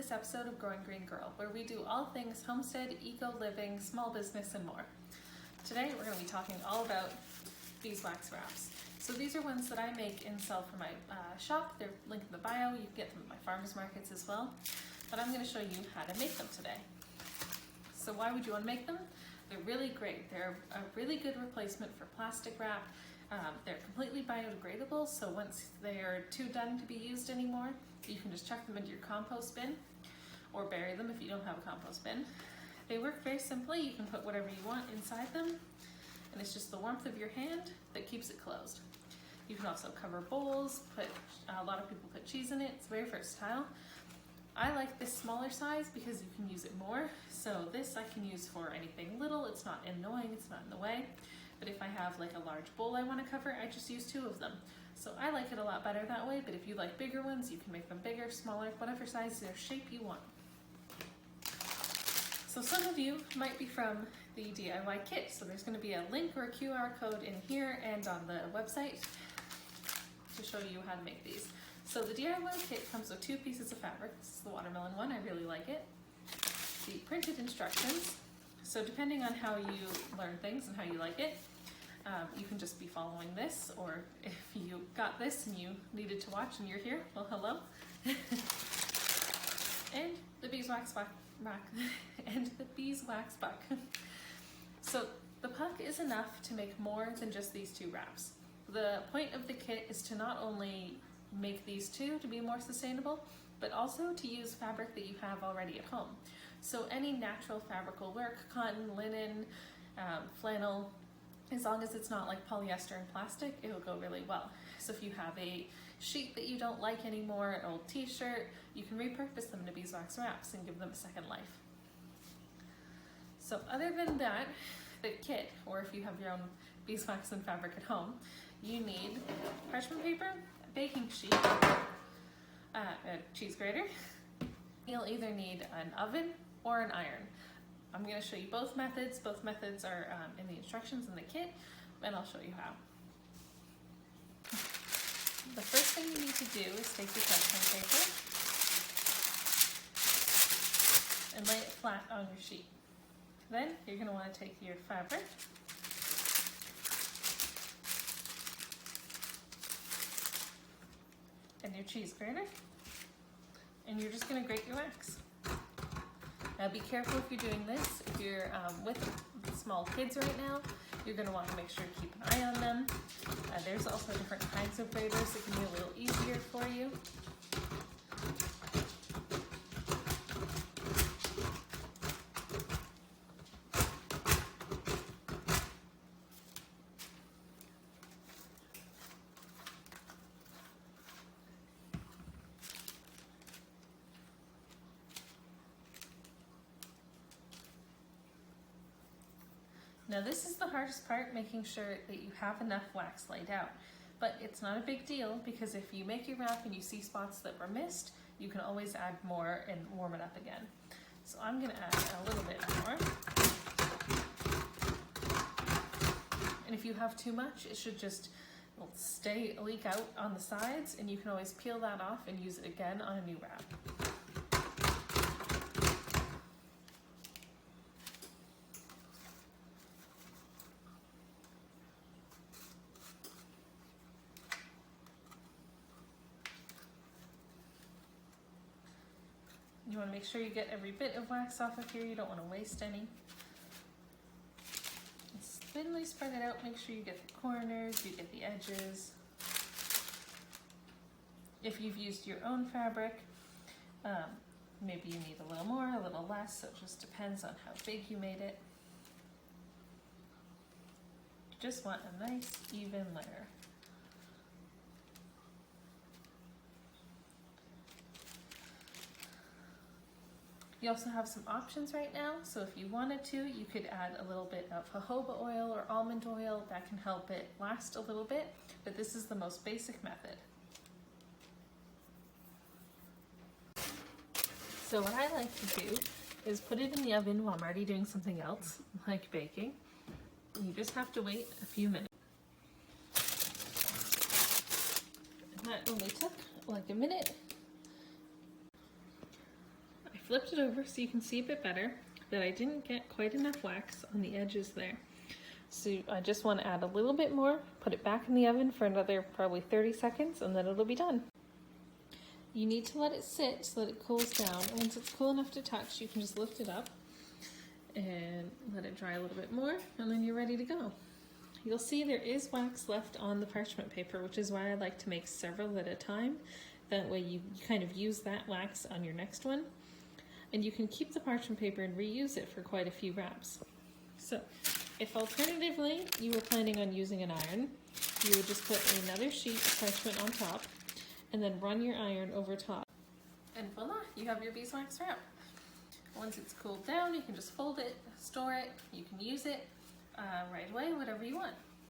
this episode of Growing Green Girl, where we do all things homestead, eco-living, small business, and more. Today we're going to be talking all about beeswax wraps. So these are ones that I make and sell for my shop. They're linked in the bio. You can get them at my farmers markets as well. But I'm going to show you how to make them today. So why would you want to make them? They're really great. They're a really good replacement for plastic wrap. They're completely biodegradable, so once they are too done to be used anymore, you can just chuck them into your compost bin or bury them if you don't have a compost bin. They work very simply. You can put whatever you want inside them, and it's just the warmth of your hand that keeps it closed. You can also cover bowls, a lot of people put cheese in it. It's very versatile. I like this smaller size because you can use it more. So this I can use for anything little. It's not annoying, it's not in the way. But if I have like a large bowl I want to cover, I just use 2 of them. So I like it a lot better that way, but if you like bigger ones, you can make them bigger, smaller, whatever size or shape you want. So some of you might be from the DIY kit, so there's going to be a link or a QR code in here and on the website to show you how to make these. So the DIY kit comes with 2 pieces of fabric. This is the watermelon one, I really like it. The printed instructions. So depending on how you learn things and how you like it, you can just be following this, or if you got this and you needed to watch and you're here, well, hello. And the beeswax puck. And the beeswax puck. So the puck is enough to make more than just these 2 wraps. The point of the kit is to not only make these 2 to be more sustainable, but also to use fabric that you have already at home. So any natural fabric will work, cotton, linen, flannel, as long as it's not like polyester and plastic, it'll go really well. So if you have a sheet that you don't like anymore, an old t-shirt, you can repurpose them to beeswax wraps and give them a second life. So other than that, the kit, or if you have your own beeswax and fabric at home, you need parchment paper, a baking sheet, a cheese grater. You'll either need an oven or an iron. I'm going to show you both methods. Both methods are in the instructions in the kit, and I'll show you how. The first thing you need to do is take your parchment paper and lay it flat on your sheet. Then you're going to want to take your fabric and your cheese grater, and you're just going to grate your wax. Now be careful if you're doing this. If you're with small kids right now, you're going to want to make sure to keep an eye on them. There's also different kinds of graters that can be a little easier for you. Now this is the hardest part, making sure that you have enough wax laid out. But it's not a big deal, because if you make your wrap and you see spots that were missed, you can always add more and warm it up again. So I'm going to add a little bit more. And if you have too much, it should just leak out on the sides, and you can always peel that off and use it again on a new wrap. You want to make sure you get every bit of wax off of here. You don't want to waste any. Thinly spread it out. Make sure you get the corners, you get the edges. If you've used your own fabric, maybe you need a little more, a little less. So it just depends on how big you made it. You just want a nice, even layer. You also have some options right now, so if you wanted to, you could add a little bit of jojoba oil or almond oil. That can help it last a little bit, but this is the most basic method. So what I like to do is put it in the oven while I'm already doing something else, like baking. You just have to wait a few minutes. And that only took like a minute. flipped it over so you can see a bit better that I didn't get quite enough wax on the edges there. So I just want to add a little bit more, put it back in the oven for another probably 30 seconds, and then it'll be done. You need to let it sit so that it cools down. Once it's cool enough to touch, you can just lift it up and let it dry a little bit more, and then you're ready to go. You'll see there is wax left on the parchment paper, which is why I like to make several at a time. That way you kind of use that wax on your next one. And you can keep the parchment paper and reuse it for quite a few wraps. So, if alternatively you were planning on using an iron, you would just put another sheet of parchment on top and then run your iron over top. And voila, you have your beeswax wrap. Once it's cooled down, you can just fold it, store it, you can use it right away, whatever you want.